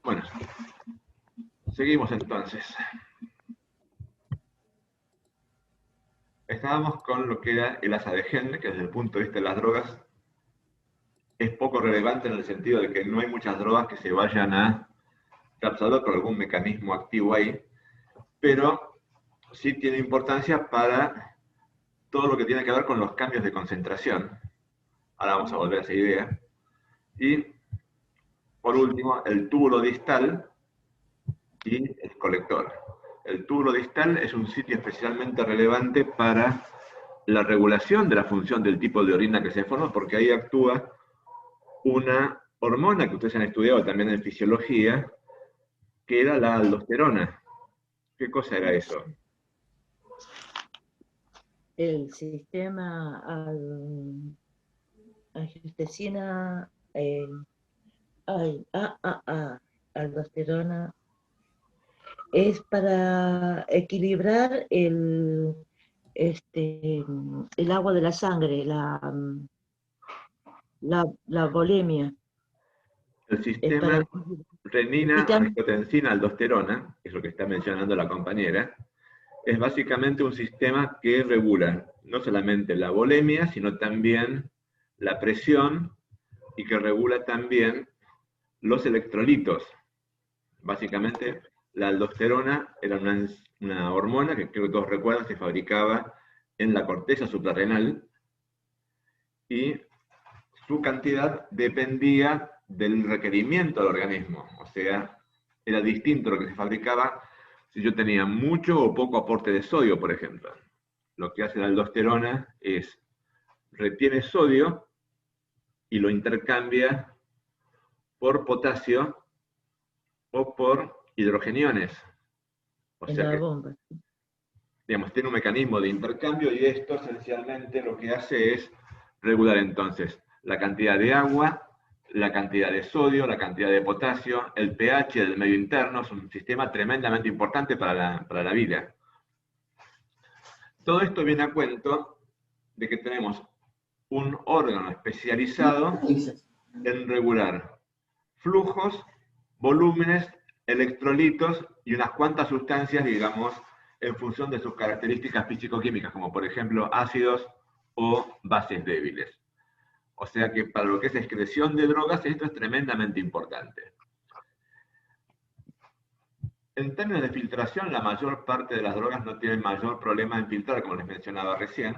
Bueno, seguimos entonces. Estábamos con lo que era el Azadegen, que desde el punto de vista de las drogas es poco relevante en el sentido de que no hay muchas drogas que se vayan a capturar por algún mecanismo activo ahí, pero sí tiene importancia para todo lo que tiene que ver con los cambios de concentración. Ahora vamos a volver a esa idea. Y por último, el túbulo distal y el colector. El túbulo distal es un sitio especialmente relevante para la regulación de la función del tipo de orina que se forma, porque ahí actúa una hormona que ustedes han estudiado también en fisiología, que era la aldosterona. ¿Qué cosa era eso? El sistema angiotensina, aldosterona, es para equilibrar el agua de la sangre, la bulimia. El Es para sistema renina, angiotensina, aldosterona, que es lo que está mencionando la compañera, es básicamente un sistema que regula no solamente la volemia, sino también la presión y que regula también los electrolitos. Básicamente, la aldosterona era una hormona que creo que todos recuerdan, se fabricaba en la corteza suprarrenal y su cantidad dependía del requerimiento del organismo. O sea, era distinto lo que se fabricaba si yo tenía mucho o poco aporte de sodio, por ejemplo. Lo que hace la aldosterona es retiene sodio y lo intercambia por potasio o por hidrogeniones. O en sea la que, bomba. digamos, tiene un mecanismo de intercambio y esto esencialmente lo que hace es regular entonces la cantidad de agua, la cantidad de sodio, la cantidad de potasio, el pH del medio interno. Es un sistema tremendamente importante para la vida. Todo esto viene a cuento de que tenemos un órgano especializado en regular flujos, volúmenes, electrolitos y unas cuantas sustancias, digamos, en función de sus características físico-químicas, como por ejemplo ácidos o bases débiles. O sea que para lo que es excreción de drogas, esto es tremendamente importante. En términos de filtración, la mayor parte de las drogas no tienen mayor problema en filtrar, como les mencionaba recién,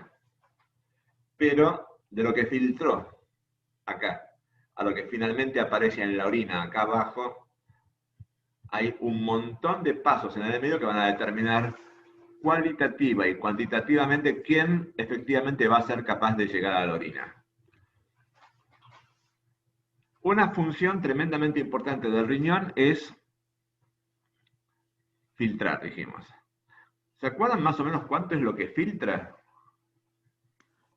pero de lo que filtró acá a lo que finalmente aparece en la orina acá abajo, hay un montón de pasos en el medio que van a determinar cualitativa y cuantitativamente quién efectivamente va a ser capaz de llegar a la orina. Una función tremendamente importante del riñón es filtrar, dijimos. ¿Se acuerdan más o menos cuánto es lo que filtra?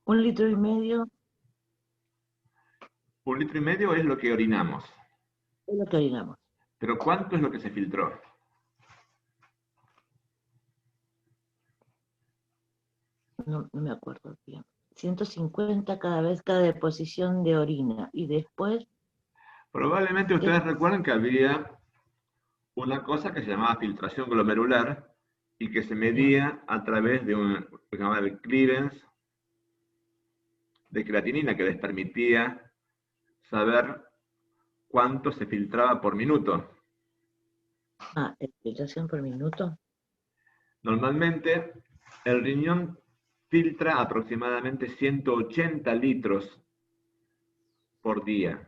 1,5 litros 1,5 litros es lo que orinamos. es lo que orinamos. Pero ¿cuánto es lo que se filtró? No me acuerdo bien. 150 cada deposición de orina. Y después, Probablemente ¿qué? ustedes recuerden que había una cosa que se llamaba filtración glomerular y que se medía a través de un que se llamaba el clearance de creatinina que les permitía saber cuánto se filtraba por minuto. Filtración por minuto. Normalmente el riñón filtra aproximadamente 180 litros por día,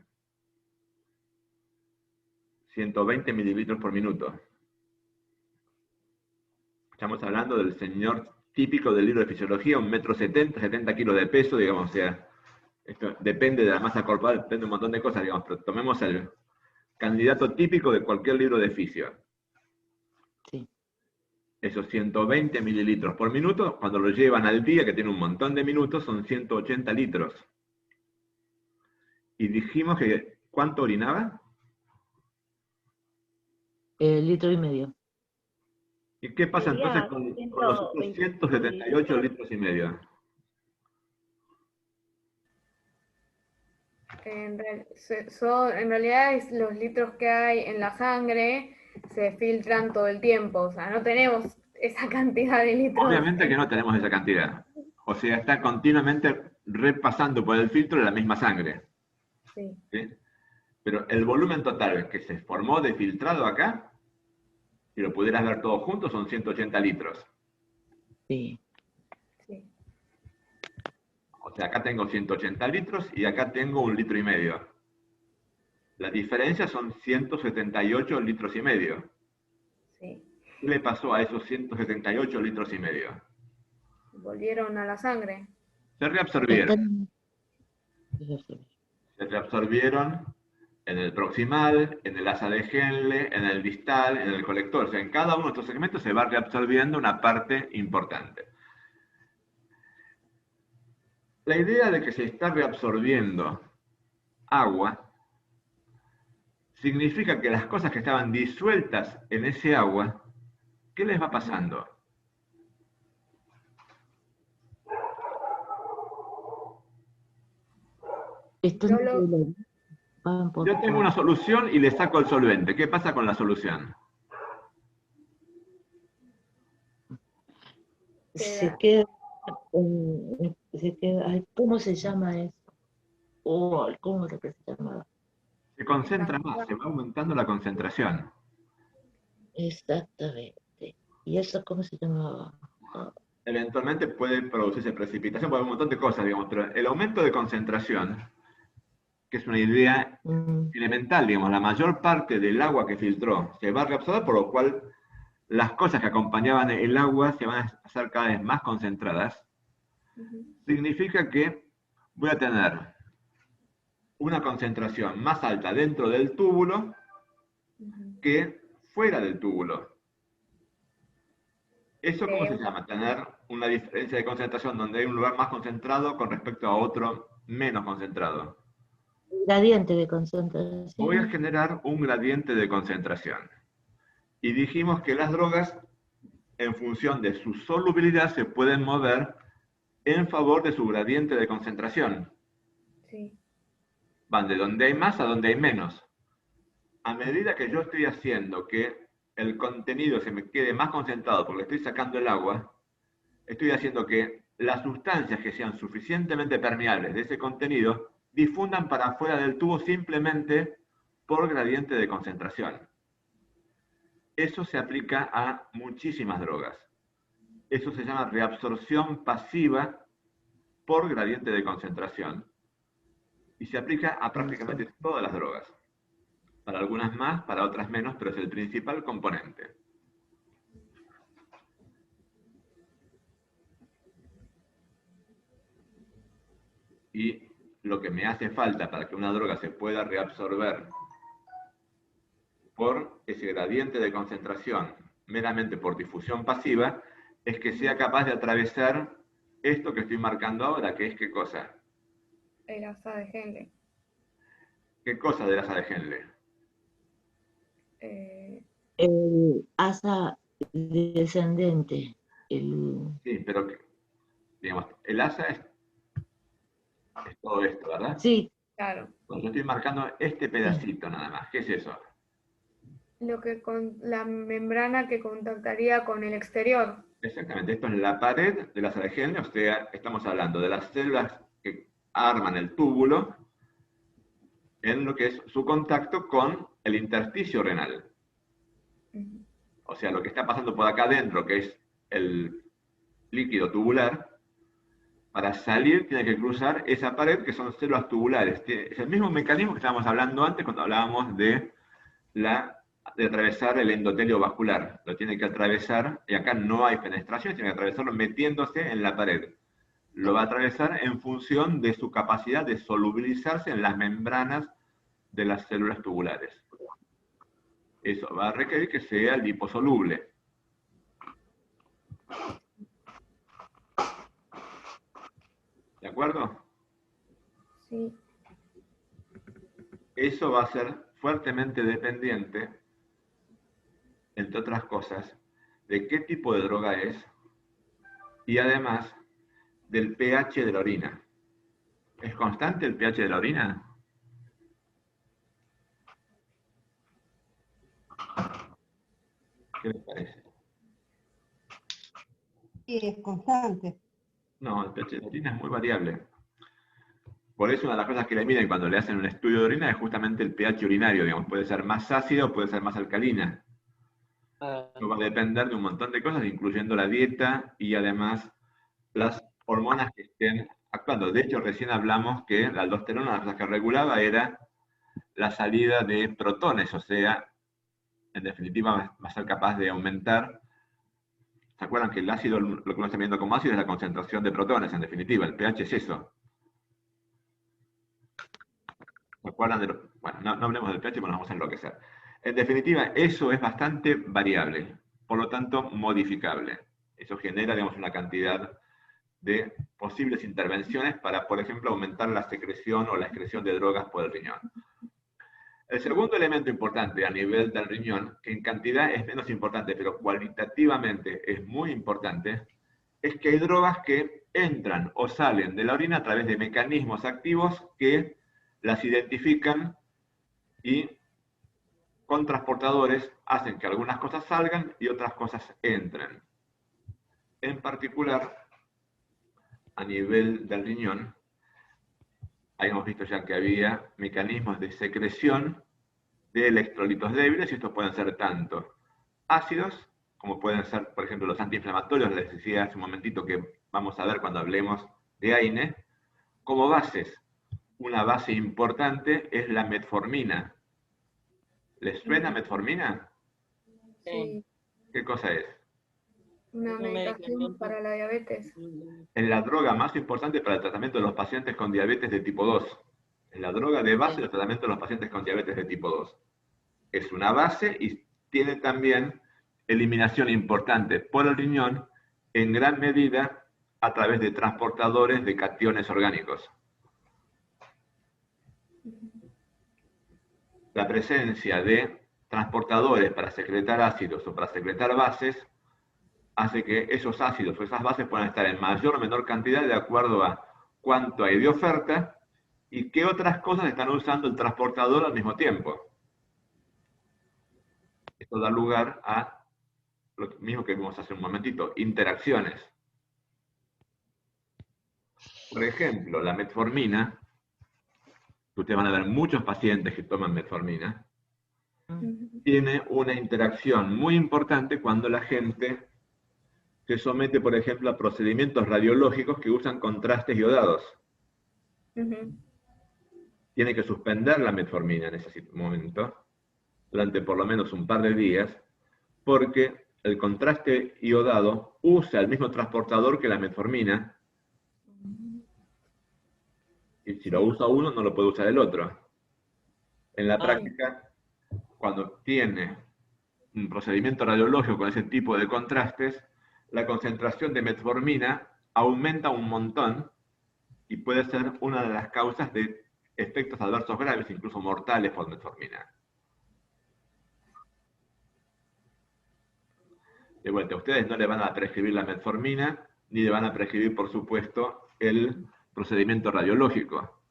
120 mililitros por minuto. Estamos hablando del señor típico del libro de fisiología, 1,70 m, 70 kilos de peso, digamos, o sea, esto depende de la masa corporal, depende de un montón de cosas, digamos, pero tomemos el candidato típico de cualquier libro de fisio. Sí. Esos 120 mililitros por minuto, cuando lo llevan al día, que tiene un montón de minutos, son 180 litros. Y dijimos que, ¿cuánto orinaba? 1,5 litros. ¿Y qué pasa entonces Sería con los otros 125 178 mililitros. litros y medio? En realidad los litros que hay en la sangre se filtran todo el tiempo, o sea, no tenemos esa cantidad de litros. Obviamente que no tenemos esa cantidad. O sea, está continuamente repasando por el filtro la misma sangre. Sí. ¿Sí? Pero el volumen total que se formó de filtrado acá, si lo pudieras ver todo junto, son 180 litros. Sí. Sí. O sea, acá tengo 180 litros y acá tengo 1,5 litros. La diferencia son 178 litros y medio. Sí. ¿Qué le pasó a esos 178 litros y medio? Volvieron a la sangre. Se reabsorbieron. Se reabsorbieron en el proximal, en el asa de Henle, en el distal, en el colector. O sea, en cada uno de estos segmentos se va reabsorbiendo una parte importante. La idea de que se está reabsorbiendo agua significa que las cosas que estaban disueltas en ese agua, ¿qué les va pasando? Yo tengo una solución y le saco el solvente. ¿Qué pasa con la solución? Se queda, ¿cómo se llama eso? ¿Cómo es lo que se llama? Se concentra más, se va aumentando la concentración. Exactamente. ¿Y eso cómo se llamaba? Eventualmente puede producirse precipitación, puede haber un montón de cosas, digamos, pero el aumento de concentración, que es una idea elemental, digamos, la mayor parte del agua que filtró se va a reabsorber, por lo cual las cosas que acompañaban el agua se van a hacer cada vez más concentradas. Significa que voy a tener una concentración más alta dentro del túbulo que fuera del túbulo. ¿Eso cómo se llama? Tener una diferencia de concentración donde hay un lugar más concentrado con respecto a otro menos concentrado. Gradiente de concentración. Voy a generar un gradiente de concentración. Y dijimos que las drogas, en función de su solubilidad, se pueden mover en favor de su gradiente de concentración. Sí. Van de donde hay más a donde hay menos. A medida que yo estoy haciendo que el contenido se me quede más concentrado porque estoy sacando el agua, estoy haciendo que las sustancias que sean suficientemente permeables de ese contenido difundan para afuera del tubo simplemente por gradiente de concentración. Eso se aplica a muchísimas drogas. Eso se llama reabsorción pasiva por gradiente de concentración. Y se aplica a prácticamente todas las drogas. Para algunas más, para otras menos, pero es el principal componente. Y lo que me hace falta para que una droga se pueda reabsorber por ese gradiente de concentración, meramente por difusión pasiva, es que sea capaz de atravesar esto que estoy marcando ahora, que es ¿qué cosa? El asa de Henle. ¿Qué cosa del asa de Henle? El asa descendente. Sí, pero digamos, el asa es todo esto, ¿verdad? Sí. Claro. Bueno, yo estoy marcando este pedacito nada más. ¿Qué es eso? La membrana que contactaría con el exterior. Exactamente, esto es la pared del asa de Henle, o sea, estamos hablando de las células que arman el túbulo en lo que es su contacto con el intersticio renal. O sea, lo que está pasando por acá adentro, que es el líquido tubular, para salir tiene que cruzar esa pared que son células tubulares. Es el mismo mecanismo que estábamos hablando antes cuando hablábamos de atravesar el endotelio vascular. Lo tiene que atravesar, y acá no hay fenestración, tiene que atravesarlo metiéndose en la pared. Lo va a atravesar en función de su capacidad de solubilizarse en las membranas de las células tubulares. Eso va a requerir que sea liposoluble. ¿De acuerdo? Sí. Eso va a ser fuertemente dependiente, entre otras cosas, de qué tipo de droga es y además del pH de la orina. ¿Es constante el pH de la orina? ¿Qué les parece? Sí, es constante. No, el pH de orina es muy variable. Por eso una de las cosas que le miden cuando le hacen un estudio de orina es justamente el pH urinario, digamos, puede ser más ácido o puede ser más alcalina. Eso va a depender de un montón de cosas, incluyendo la dieta y además las hormonas que estén actuando. De hecho, recién hablamos que la aldosterona, una de las cosas que regulaba era la salida de protones, o sea, en definitiva va a ser capaz de aumentar. ¿Se acuerdan que el ácido, lo que uno está viendo como ácido es la concentración de protones, en definitiva? El pH es eso. ¿Se acuerdan de lo? Bueno, no hablemos del pH porque nos vamos a enloquecer. En definitiva, eso es bastante variable, por lo tanto, modificable. Eso genera, digamos, una cantidad de posibles intervenciones para, por ejemplo, aumentar la secreción o la excreción de drogas por el riñón. El segundo elemento importante a nivel del riñón, que en cantidad es menos importante, pero cualitativamente es muy importante, es que hay drogas que entran o salen de la orina a través de mecanismos activos que las identifican y con transportadores hacen que algunas cosas salgan y otras cosas entren. En particular, a nivel del riñón, habíamos visto ya que había mecanismos de secreción de electrolitos débiles, y estos pueden ser tanto ácidos, como pueden ser, por ejemplo, los antiinflamatorios, les decía hace un momentito que vamos a ver cuando hablemos de AINE, como bases. Una base importante es la metformina. ¿Les suena metformina? Sí. ¿Qué cosa es? Una medicación para la diabetes. Es la droga más importante para el tratamiento de los pacientes con diabetes de tipo 2. Es la droga de base del tratamiento de los pacientes con diabetes de tipo 2. Es una base y tiene también eliminación importante por el riñón, en gran medida a través de transportadores de cationes orgánicos. La presencia de transportadores para secretar ácidos o para secretar bases hace que esos ácidos o esas bases puedan estar en mayor o menor cantidad de acuerdo a cuánto hay de oferta y qué otras cosas están usando el transportador al mismo tiempo. Esto da lugar a lo mismo que vimos hace un momentito, interacciones. Por ejemplo, la metformina, ustedes van a ver muchos pacientes que toman metformina, tiene una interacción muy importante cuando la gente se somete, por ejemplo, a procedimientos radiológicos que usan contrastes iodados. Tiene que suspender la metformina en ese momento, durante por lo menos un par de días, porque el contraste iodado usa el mismo transportador que la metformina, y si lo usa uno, no lo puede usar el otro. En la práctica, cuando tiene un procedimiento radiológico con ese tipo de contrastes, la concentración de metformina aumenta un montón y puede ser una de las causas de efectos adversos graves, incluso mortales por metformina. De vuelta, ustedes no le van a prescribir la metformina, ni le van a prescribir, por supuesto, el procedimiento radiológico.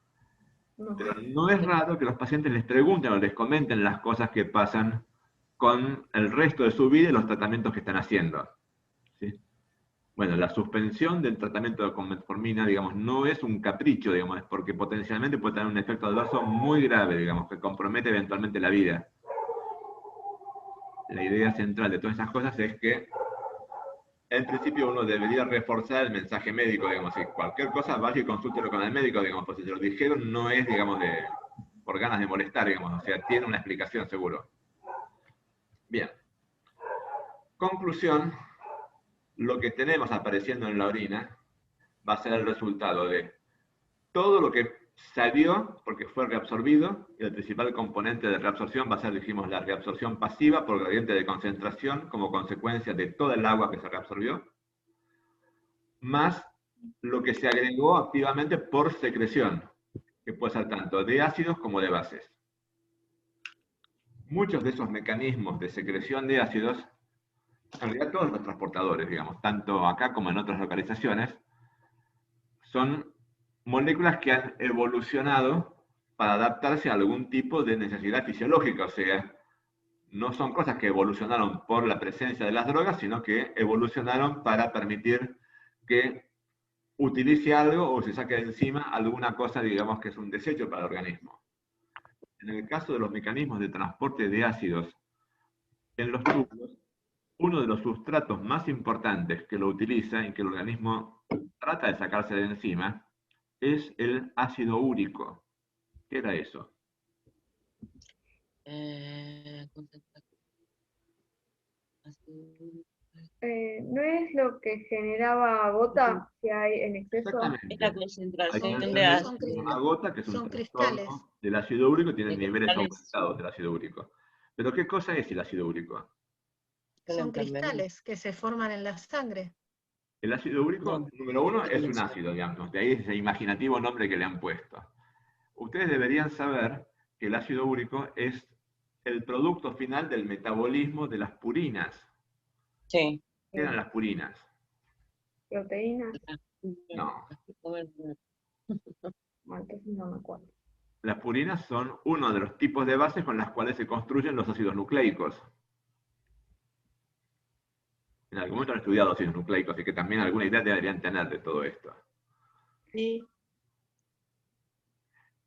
Pero no es raro que los pacientes les pregunten o les comenten las cosas que pasan con el resto de su vida y los tratamientos que están haciendo. ¿Sí? Bueno, la suspensión del tratamiento con metformina, digamos, no es un capricho, digamos, es porque potencialmente puede tener un efecto adverso muy grave, digamos, que compromete eventualmente la vida. La idea central de todas esas cosas es que, en principio, uno debería reforzar el mensaje médico, digamos, si cualquier cosa, vaya y consúltelo con el médico, digamos, pues si se lo dijeron, no es, digamos, por ganas de molestar, digamos, o sea, tiene una explicación seguro. Bien. Conclusión, lo que tenemos apareciendo en la orina va a ser el resultado de todo lo que salió porque fue reabsorbido, y el principal componente de reabsorción va a ser, dijimos, la reabsorción pasiva por gradiente de concentración como consecuencia de toda el agua que se reabsorbió, más lo que se agregó activamente por secreción, que puede ser tanto de ácidos como de bases. Muchos de esos mecanismos de secreción de ácidos, en realidad todos los transportadores, digamos, tanto acá como en otras localizaciones, son moléculas que han evolucionado para adaptarse a algún tipo de necesidad fisiológica, o sea, no son cosas que evolucionaron por la presencia de las drogas, sino que evolucionaron para permitir que utilice algo o se saque de encima alguna cosa, digamos, que es un desecho para el organismo. En el caso de los mecanismos de transporte de ácidos en los túbulos, uno de los sustratos más importantes que lo utiliza y que el organismo trata de sacarse de encima es el ácido úrico. ¿Qué era eso? ¿No es lo que generaba gota si hay en exceso? Exactamente. Es la concentración Hay de ácido. una gota, que es un Son trastorno cristales. del ácido úrico, tiene De niveles cristales. aumentados del ácido úrico. Pero ¿qué cosa es el ácido úrico? Son cristales que se forman en la sangre. El ácido úrico, No. número uno, es un ácido, digamos, de ahí ese imaginativo nombre que le han puesto. Ustedes deberían saber que el ácido úrico es el producto final del metabolismo de las purinas. Sí. ¿Qué eran las purinas? ¿Proteínas? No. No, entonces no me acuerdo. Las purinas son uno de los tipos de bases con las cuales se construyen los ácidos nucleicos. En algún momento han estudiado ácidos nucleicos, así que también alguna idea deberían tener de todo esto. Sí.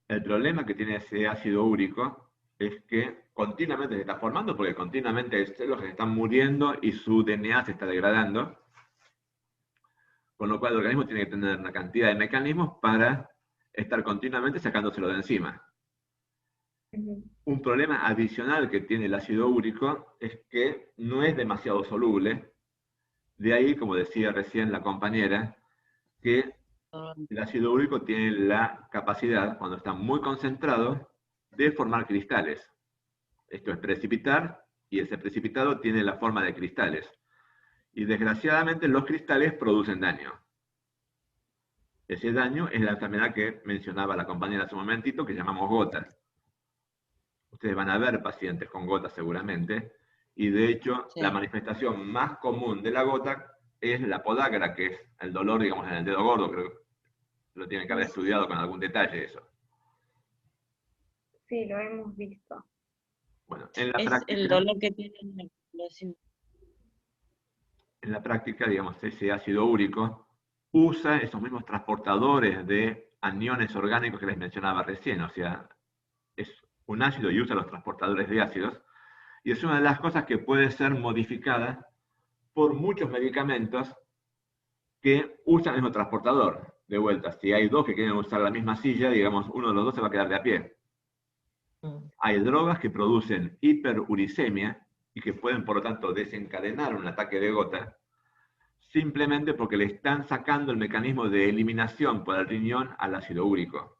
El problema que tiene ese ácido úrico es que continuamente se está formando, porque continuamente hay células que se están muriendo y su DNA se está degradando, con lo cual el organismo tiene que tener una cantidad de mecanismos para estar continuamente sacándoselo de encima. Un problema adicional que tiene el ácido úrico es que no es demasiado soluble. De ahí, como decía recién la compañera, que el ácido úrico tiene la capacidad, cuando está muy concentrado, de formar cristales. Esto es precipitar, y ese precipitado tiene la forma de cristales. Y desgraciadamente los cristales producen daño. Ese daño es la enfermedad que mencionaba la compañera hace un momentito, que llamamos gota. Ustedes van a ver pacientes con gota seguramente, y de hecho Sí. la manifestación más común de la gota es la podagra, que es el dolor, digamos, en el dedo gordo. Creo que lo tienen que haber estudiado con algún detalle eso. Sí, lo hemos visto. Bueno, en la Es práctica, el dolor que tiene el ácido. en la práctica, digamos, ese ácido úrico usa esos mismos transportadores de aniones orgánicos que les mencionaba recién, o sea, es un ácido y usa los transportadores de ácidos, y es una de las cosas que puede ser modificada por muchos medicamentos que usan el mismo transportador. De vuelta, si hay dos que quieren usar la misma silla, digamos, uno de los dos se va a quedar de a pie. Hay drogas que producen hiperuricemia y que pueden, por lo tanto, desencadenar un ataque de gota, simplemente porque le están sacando el mecanismo de eliminación por el riñón al ácido úrico.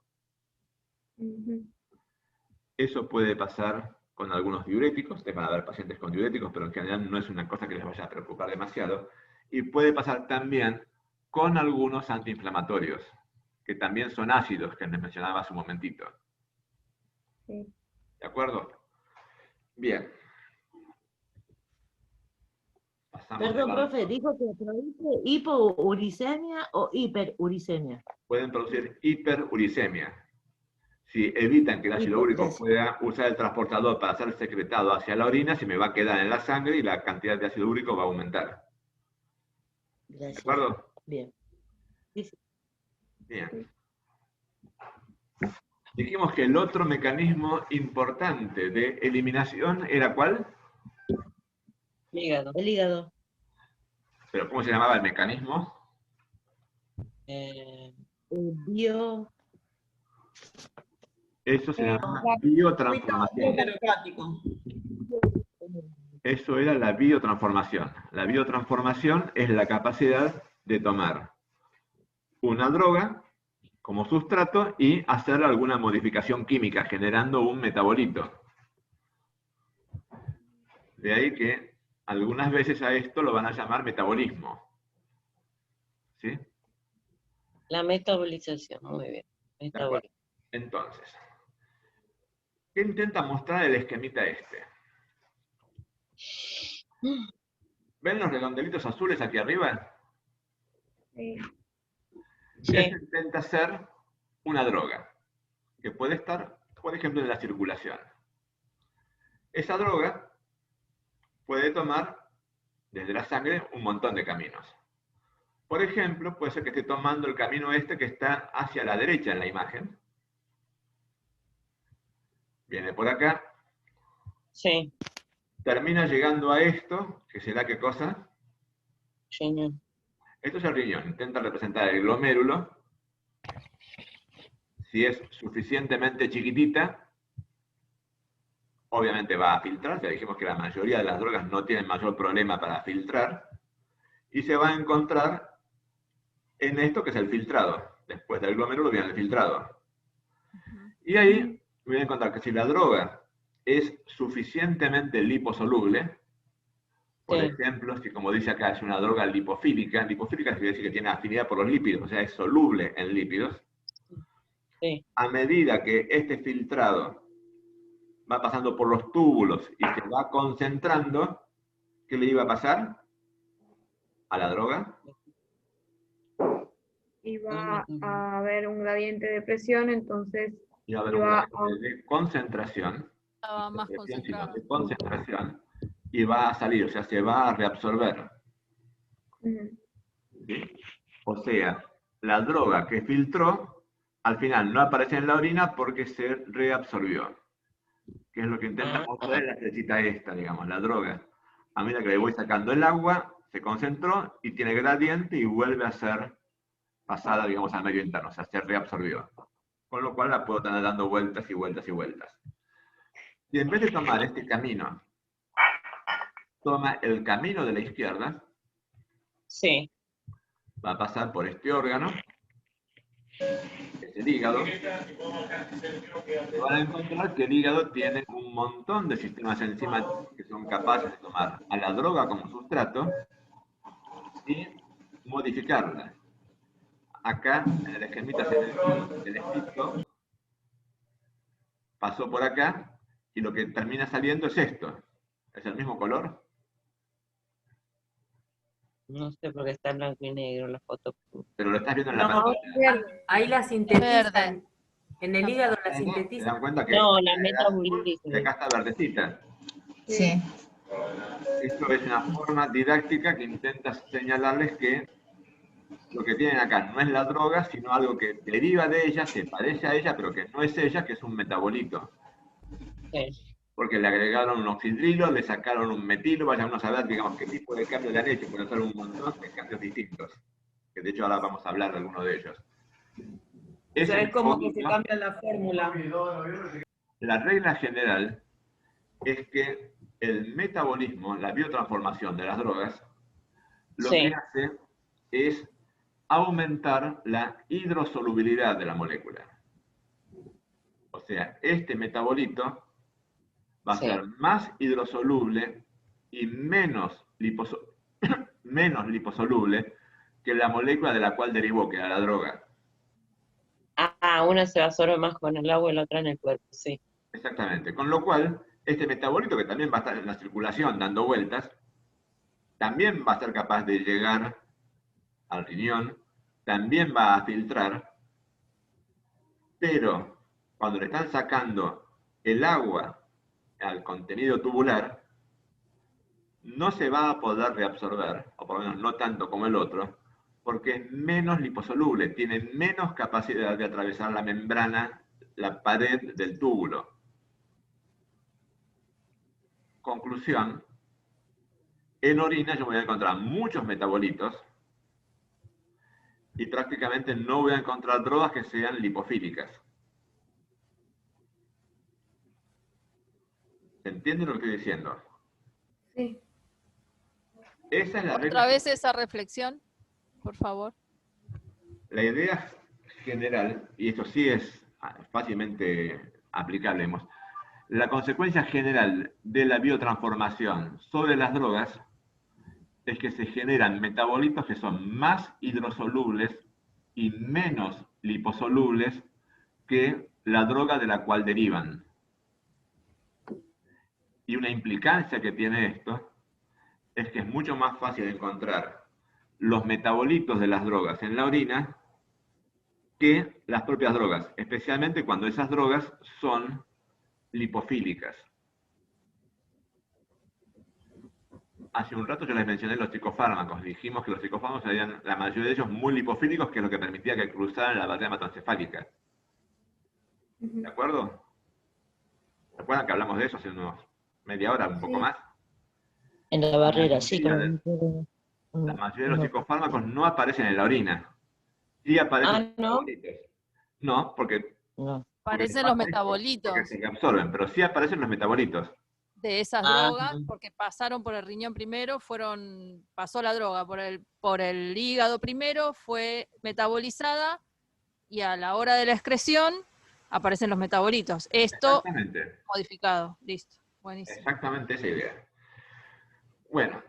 Eso puede pasar con algunos diuréticos, te van a haber pacientes con diuréticos, pero en general no es una cosa que les vaya a preocupar demasiado. Y puede pasar también con algunos antiinflamatorios, que también son ácidos, que les mencionaba hace un momentito. Sí. ¿De acuerdo? Bien. Pasamos Perdón, de profe, dijo que produce hipouricemia o hiperuricemia. Pueden producir hiperuricemia. Si evitan que el ácido úrico Gracias. pueda usar el transportador para ser secretado hacia la orina, se me va a quedar en la sangre y la cantidad de ácido úrico va a aumentar. Gracias. ¿De acuerdo? Bien. Sí, sí. Bien. Dijimos que el otro mecanismo importante de eliminación era ¿cuál? Hígado. El hígado. ¿Pero cómo se llamaba el mecanismo? Bio. Eso se llama biotransformación. Eso era la biotransformación. La biotransformación es la capacidad de tomar una droga como sustrato y hacer alguna modificación química, generando un metabolito. De ahí que algunas veces a esto lo van a llamar metabolismo. ¿Sí? La metabolización, muy bien. Metabolismo. Entonces, ¿qué intenta mostrar el esquemita este? ¿Ven los redondelitos azules aquí arriba? Sí. Esto intenta ser una droga, que puede estar, por ejemplo, en la circulación. Esa droga puede tomar desde la sangre un montón de caminos. Por ejemplo, puede ser que esté tomando el camino este que está hacia la derecha en la imagen. Viene por acá. Sí. Termina llegando a esto, que será ¿qué cosa? Riñón. Esto es el riñón. Intenta representar el glomérulo. Si es suficientemente chiquitita, obviamente va a filtrar. Ya dijimos que la mayoría de las drogas no tienen mayor problema para filtrar. Y se va a encontrar en esto que es el filtrado. Después del glomérulo viene el filtrado. Y ahí voy a encontrar que si la droga es suficientemente liposoluble, por ejemplo, si como dice acá es una droga lipofílica, lipofílica quiere decir que tiene afinidad por los lípidos, o sea, es soluble en lípidos, a medida que este filtrado va pasando por los túbulos y se va concentrando, ¿qué le iba a pasar a la droga? Iba a haber un gradiente de presión, entonces iba a haber un gradiente de concentración, más concentrado. de concentración, y va a salir, o sea, se va a reabsorber. ¿Sí? O sea, la droga que filtró, al final no aparece en la orina porque se reabsorbió. Que es lo que intenta mostrar en la flechita esta, digamos, la droga. A medida que le voy sacando el agua, se concentró y tiene gradiente y vuelve a ser pasada, digamos, al medio interno, o sea, se reabsorbió. Con lo cual la puedo tener dando vueltas y vueltas y vueltas. Y en vez de tomar este camino, toma el camino de la izquierda. Sí. Va a pasar por este órgano, que es el hígado. Van a encontrar que el hígado tiene un montón de sistemas enzimas que son capaces de tomar a la droga como sustrato y modificarla. Acá, en el esquemita se ve el espíritu, pasó por acá, y lo que termina saliendo es esto. ¿Es el mismo color? No sé por qué está en blanco y negro la foto. Pero lo estás viendo en la pantalla. Ahí la sintetizan. En el hígado la sintetizan. ¿Se dan cuenta que no, la metabolismo. acá está verdecita? Sí. Esto es una forma didáctica que intenta señalarles que lo que tienen acá no es la droga, sino algo que deriva de ella, se parece a ella, pero que no es ella, que es un metabolito. Sí. Porque le agregaron un oxidrilo, le sacaron un metilo, vaya uno a saber, digamos, qué tipo de cambio le han hecho, pueden ser un montón de cambios distintos. Que de hecho ahora vamos a hablar de alguno de ellos. O sea, es como que se cambia la fórmula. La regla general es que el metabolismo, la biotransformación de las drogas, lo que hace es aumentar la hidrosolubilidad de la molécula. O sea, este metabolito va a ser más hidrosoluble y menos liposoluble que la molécula de la cual derivó, que era la droga. Una se absorbe más con el agua y la otra en el cuerpo, sí. Exactamente. Con lo cual, este metabolito, que también va a estar en la circulación dando vueltas, también va a ser capaz de llegar al riñón, también va a filtrar, pero cuando le están sacando el agua al contenido tubular, no se va a poder reabsorber, o por lo menos no tanto como el otro, porque es menos liposoluble, tiene menos capacidad de atravesar la membrana, la pared del túbulo. Conclusión, en orina yo voy a encontrar muchos metabolitos y prácticamente no voy a encontrar drogas que sean lipofílicas. ¿Se entiende lo que estoy diciendo? Sí. Esa es la regla. Otra vez esa reflexión, por favor. La idea general, y esto sí es fácilmente aplicable, la consecuencia general de la biotransformación sobre las drogas es que se generan metabolitos que son más hidrosolubles y menos liposolubles que la droga de la cual derivan. Y una implicancia que tiene esto es que es mucho más fácil encontrar los metabolitos de las drogas en la orina que las propias drogas, especialmente cuando esas drogas son lipofílicas. hace un rato yo les mencioné los psicofármacos. Dijimos que los psicofármacos eran, la mayoría de ellos, muy lipofílicos, que es lo que permitía que cruzaran la barrera hematoencefálica. ¿De acuerdo? ¿Se acuerdan que hablamos de eso hace unos media hora, un poco más? En la barrera, sí. La mayoría de los psicofármacos no aparecen en la orina. Sí aparecen en los metabolitos. No, porque... Aparecen los metabolitos. Porque se absorben, pero sí aparecen los metabolitos. De esas drogas, porque pasaron por el riñón primero, pasó la droga por el hígado primero, fue metabolizada, y a la hora de la excreción aparecen los metabolitos. Esto modificado, listo, buenísimo. Exactamente esa idea. Bueno,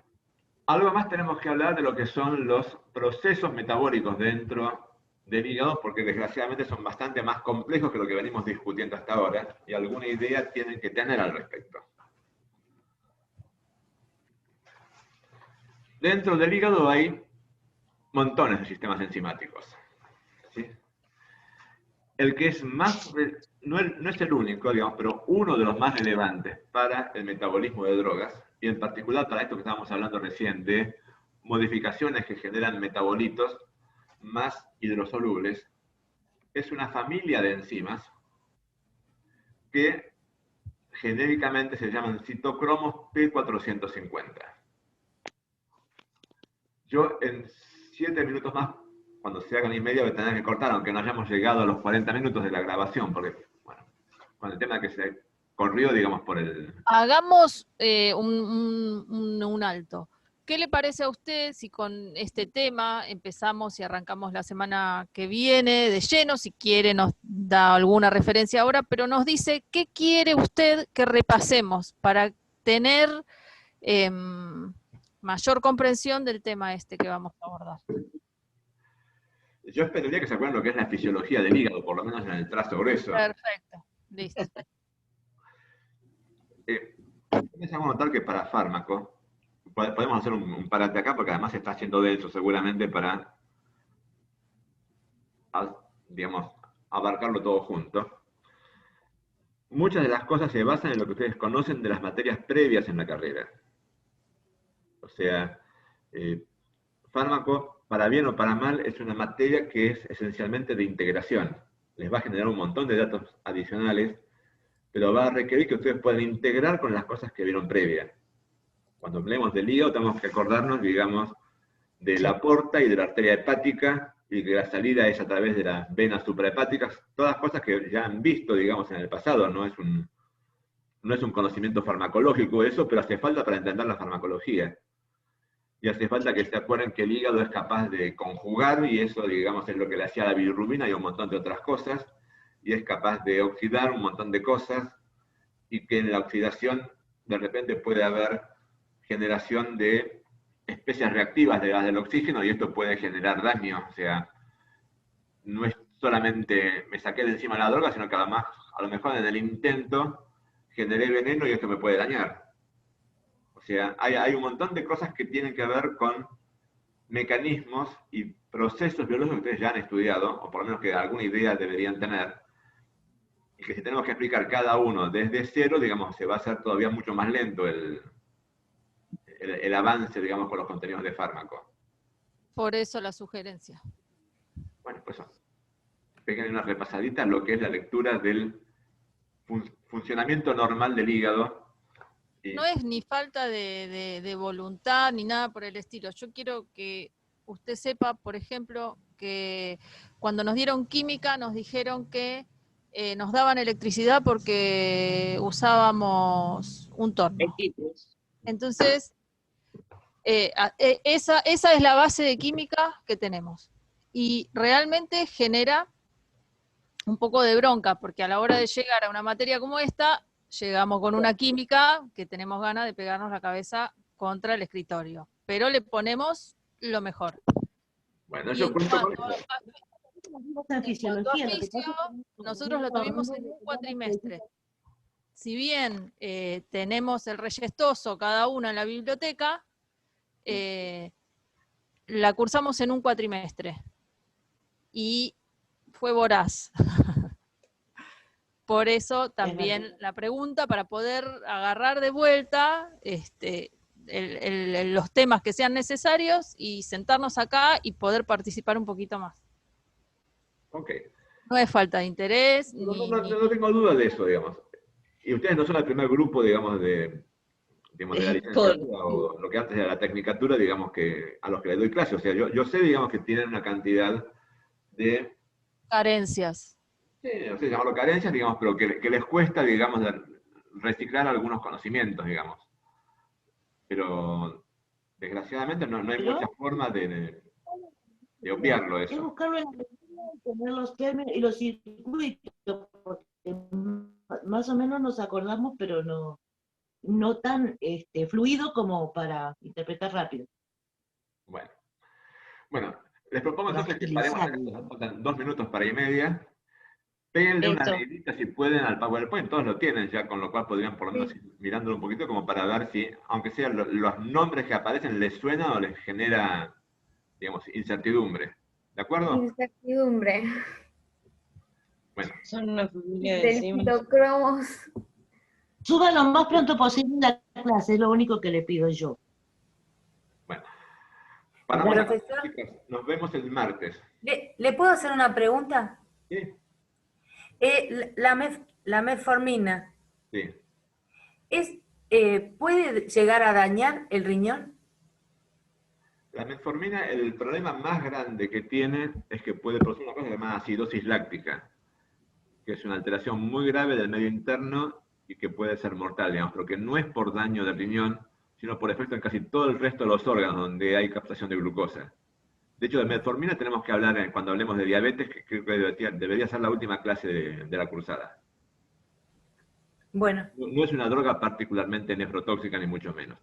algo más tenemos que hablar de lo que son los procesos metabólicos dentro del hígado, porque desgraciadamente son bastante más complejos que lo que venimos discutiendo hasta ahora, y alguna idea tienen que tener al respecto. Dentro del hígado hay montones de sistemas enzimáticos. ¿Sí? El que es más, no es el único, digamos, pero uno de los más relevantes para el metabolismo de drogas, y en particular para esto que estábamos hablando recién, de modificaciones que generan metabolitos más hidrosolubles, es una familia de enzimas que genéricamente se llaman citocromos P450. Yo en 7 minutos más, cuando se hagan y media, voy a tener que cortar, aunque no hayamos llegado a los 40 minutos de la grabación, porque, bueno, con el tema que se corrió, digamos, por el... Hagamos un alto. ¿Qué le parece a usted si con este tema empezamos y arrancamos la semana que viene de lleno? Si quiere nos da alguna referencia ahora, pero nos dice qué quiere usted que repasemos para tener mayor comprensión del tema que vamos a abordar. Yo esperaría que se acuerden lo que es la fisiología del hígado, por lo menos en el trazo grueso. Perfecto, listo. Empezamos a notar que para fármaco, podemos hacer un parate acá, porque además se está haciendo denso seguramente para, digamos, abarcarlo todo junto. Muchas de las cosas se basan en lo que ustedes conocen de las materias previas en la carrera. O sea, fármaco, para bien o para mal, es una materia que es esencialmente de integración. Les va a generar un montón de datos adicionales, pero va a requerir que ustedes puedan integrar con las cosas que vieron previa. Cuando hablemos del hígado, tenemos que acordarnos, digamos, de la porta y de la arteria hepática, y que la salida es a través de las venas suprahepáticas, todas cosas que ya han visto, digamos, en el pasado. No es un conocimiento farmacológico eso, pero hace falta para entender la farmacología. Y hace falta que se acuerden que el hígado es capaz de conjugar, y eso, digamos, es lo que le hacía la bilirrubina y un montón de otras cosas, y es capaz de oxidar un montón de cosas, y que en la oxidación de repente puede haber generación de especies reactivas de gas del oxígeno, y esto puede generar daño. O sea, no es solamente me saqué de encima la droga, sino que además, a lo mejor en el intento, generé veneno y esto me puede dañar. O sea, hay un montón de cosas que tienen que ver con mecanismos y procesos biológicos que ustedes ya han estudiado, o por lo menos que alguna idea deberían tener, y que si tenemos que explicar cada uno desde cero, digamos, se va a hacer todavía mucho más lento el avance, digamos, con los contenidos de fármaco. Por eso la sugerencia. Bueno, pues peguen una repasadita a lo que es la lectura del funcionamiento normal del hígado. No es ni falta de voluntad ni nada por el estilo. Yo quiero que usted sepa, por ejemplo, que cuando nos dieron química nos dijeron que nos daban electricidad porque usábamos un torno. Entonces, esa es la base de química que tenemos. Y realmente genera un poco de bronca, porque a la hora de llegar a una materia como esta, llegamos con una química que tenemos ganas de pegarnos la cabeza contra el escritorio. Pero le ponemos lo mejor. Bueno, yo cuento con eso. Nosotros lo tuvimos en un cuatrimestre. Si bien tenemos el reyestoso cada uno en la biblioteca, la cursamos en un cuatrimestre. Y fue voraz. Por eso también la pregunta, para poder agarrar de vuelta los temas que sean necesarios y sentarnos acá y poder participar un poquito más. Ok. No es falta de interés. No tengo duda de eso, digamos. Y ustedes no son el primer grupo, digamos, de la licenciatura o lo que antes era la tecnicatura, digamos, que a los que le doy clase. O sea, yo sé, digamos, que tienen una cantidad de... Carencias. Sí, no sé llamarlo carencias, digamos, pero que les cuesta, digamos, reciclar algunos conocimientos, digamos. Pero, desgraciadamente, no hay mucha forma de obviarlo eso. Es buscarlo en la lectura y tener los términos y los circuitos, porque más o menos nos acordamos, pero no tan fluido como para interpretar rápido. Bueno, les propongo entonces que paremos acá, nos faltan 2 minutos para y media. Péguenle una leidita si pueden al PowerPoint, todos lo tienen ya, con lo cual podrían por lo menos ir mirándolo un poquito como para ver si, aunque sean los nombres que aparecen, les suena o les genera, digamos, incertidumbre. ¿De acuerdo? Incertidumbre. Bueno. Son una familia de Del citocromos. Suban lo más pronto posible la clase, es lo único que le pido yo. Bueno. Profesor, chicos, nos vemos el martes. ¿Le puedo hacer una pregunta? Sí. La metformina, Sí. ¿puede llegar a dañar el riñón? La metformina, el problema más grande que tiene es que puede producir una cosa llamada acidosis láctica, que es una alteración muy grave del medio interno y que puede ser mortal, digamos, pero que no es por daño del riñón, sino por efecto en casi todo el resto de los órganos donde hay captación de glucosa. De hecho, de metformina tenemos que hablar cuando hablemos de diabetes, que creo que debería ser la última clase de la cursada. Bueno. No es una droga particularmente nefrotóxica, ni mucho menos.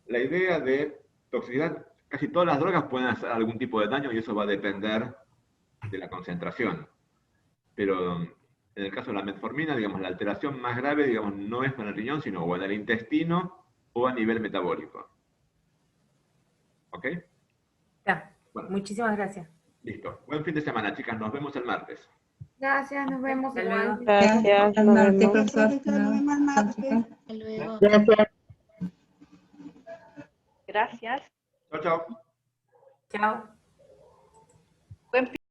La idea de toxicidad, casi todas las drogas pueden hacer algún tipo de daño y eso va a depender de la concentración. Pero en el caso de la metformina, digamos, la alteración más grave, digamos, no es en el riñón, sino o en el intestino o a nivel metabólico. ¿Ok? Ya. Bueno. Muchísimas gracias. Listo. Buen fin de semana, chicas. Nos vemos el martes. Gracias, nos vemos igual. Gracias, nos vemos. Gracias. Gracias. Gracias. Chao, chao. Chao.